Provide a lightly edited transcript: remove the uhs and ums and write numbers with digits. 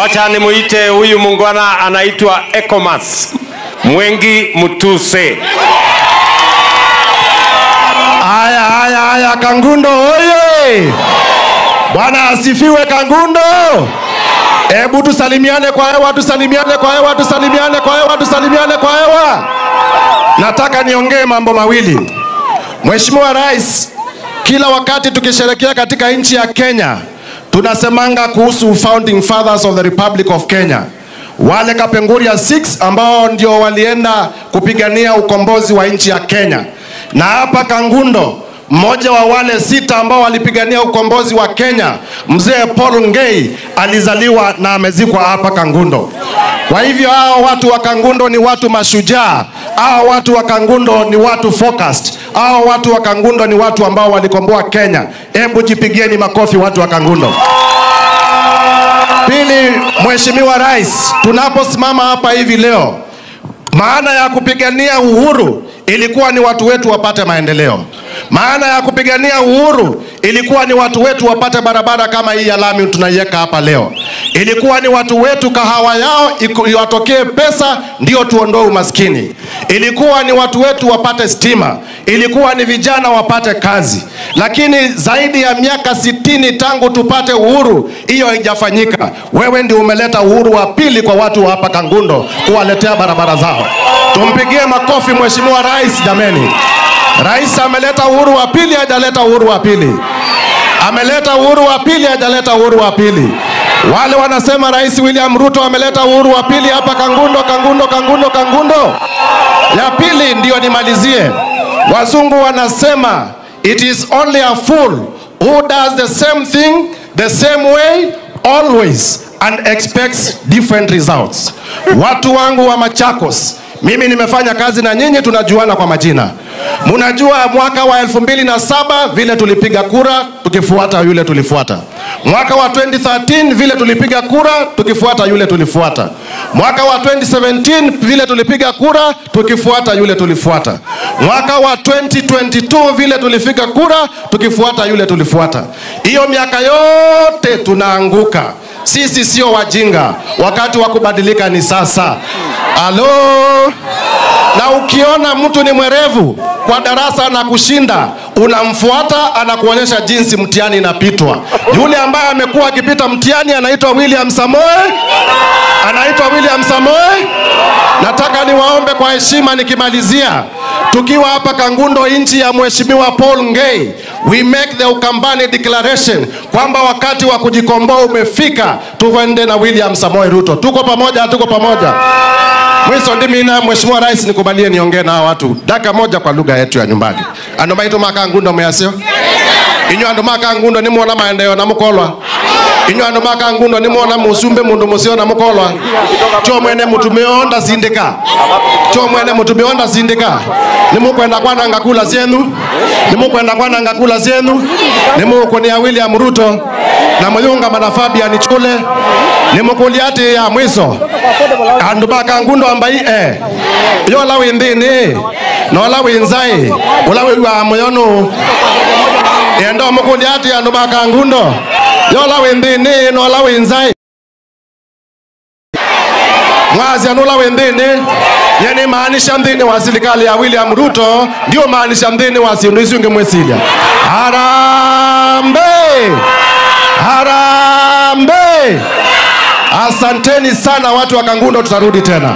Wacha nimuite huyu mungwana anaitwa Ecomas Mwengi Mutuse. Haya Kangundo oye! Bwana asifiwe Kangundo. Hebu tusalimiane kwa hewa, tusalimiane kwa hewa, tusalimiane kwa hewa, tusalimiane kwa hewa. Nataka niongee mambo mawili. Mheshimiwa Rais, kila wakati tukisherehekea katika nchi ya Kenya, tunasemanga kuhusu founding fathers of the Republic of Kenya. Wale Kapenguria 6 ambao ndio walienda kupigania ukombozi wa nchi ya Kenya. Na hapa Kangundo, mmoja wa wale 6 ambao walipigania ukombozi wa Kenya, mzee Paul Ngei, alizaliwa na amezikwa hapa Kangundo. Kwa hivyo hao watu wa Kangundo ni watu mashujaa. Hao watu wa Kangundo ni watu focused. Hao watu wa Kangundo ni watu ambao walikomboa Kenya. Hebu jipigieni makofi watu wa Kangundo. Pili, Mheshimiwa Rais, tunaposimama hapa hivi leo, maana ya kupigania uhuru ilikuwa ni watu wetu wapate maendeleo. Maana ya kupigania uhuru ilikuwa ni watu wetu wapate barabara kama hii ya lami tunaiweka hapa leo. Ilikuwa ni watu wetu kahawa yao iwatokee pesa ndio tuondoe umaskini. Ilikuwa ni watu wetu wapate stima. Ilikuwa ni vijana wapate kazi. Lakini zaidi ya miaka 60 tangu tupate uhuru, hiyo haijafanyika. Wewe ndio umeleta uhuru wa pili kwa watu hapa Kangundo, kuwaletea barabara zao. Tumpigie makofi Mheshimiwa Rais jameni. Rais ameleta uhuru wa pili, hajaleta uhuru wa pili. Ameleta uhuru wa pili, hajaleta uhuru wa pili. Wale wanasema Rais William Ruto ameleta uhuru wa pili hapa Kangundo. Ya pili ndio nimalizie. Wazungu wanasema it is only a fool who does the same thing the same way always and expects different results. Watu wangu wa Machakos, mimi nimefanya kazi na nyinyi, tunajuana kwa majina. Munajua mwaka wa 2007 vile tulipiga kura tukifuata yule tulifuata. Mwaka wa 2013 vile tulipiga kura tukifuata yule tulifuata. Mwaka wa 2017 vile tulipiga kura tukifuata yule tulifuata. Mwaka wa 2022 vile tulipiga kura tukifuata yule tulifuata. Hiyo miaka yote tunaanguka. Sisi sio wajinga. Wakati wa kubadilika ni sasa. Halo? Na ukiona mtu ni mwerevu kwa darasa na kushinda, unamfuata, anakuonyesha jinsi mtihani inapitwa. Yule ambaye amekuwa akipita mtihani anaitwa William Samoei. Nataka niwaombe kwa heshima nikimalizia. Tukiwa hapa Kangundo nchi ya Mheshimiwa Paul Ngei, we make the Ukambani declaration kwamba wakati wa kujikomboa umefika, tuende na William Samoei Ruto. Tuko pamoja, tuko pamoja. Mwiso ndimi na Mheshimiwa Rais nikubalie niongee na watu dakika moja kwa lugha yetu ya nyumbani. Andoma ito Makangundo mwasio? Inyo andoma Kangundo ni muona maendeleo na mukolwa. Inyo andoma Kangundo ni muona musumbe mundu musio na mukolwa. Cho mwene mutumeonda sindika. Nimukwenda kwana ngakula zenu. Nimukonia William Ruto na Muyunga Manafabia ni chule. Nimukuliati ya mwiso. Andoma Kangundo ambai yo la windini no la winzai ula wa moyono endo mukuliati andoma Kangundo yo la windini no la winzai mwazi anula windini yani maanisha mdini wa serikali ya William Ruto ndio maanisha mdini wa Sinduisunge Mwesilia. Harambe! Asanteni sana watu wa Kangundo, tutarudi tena.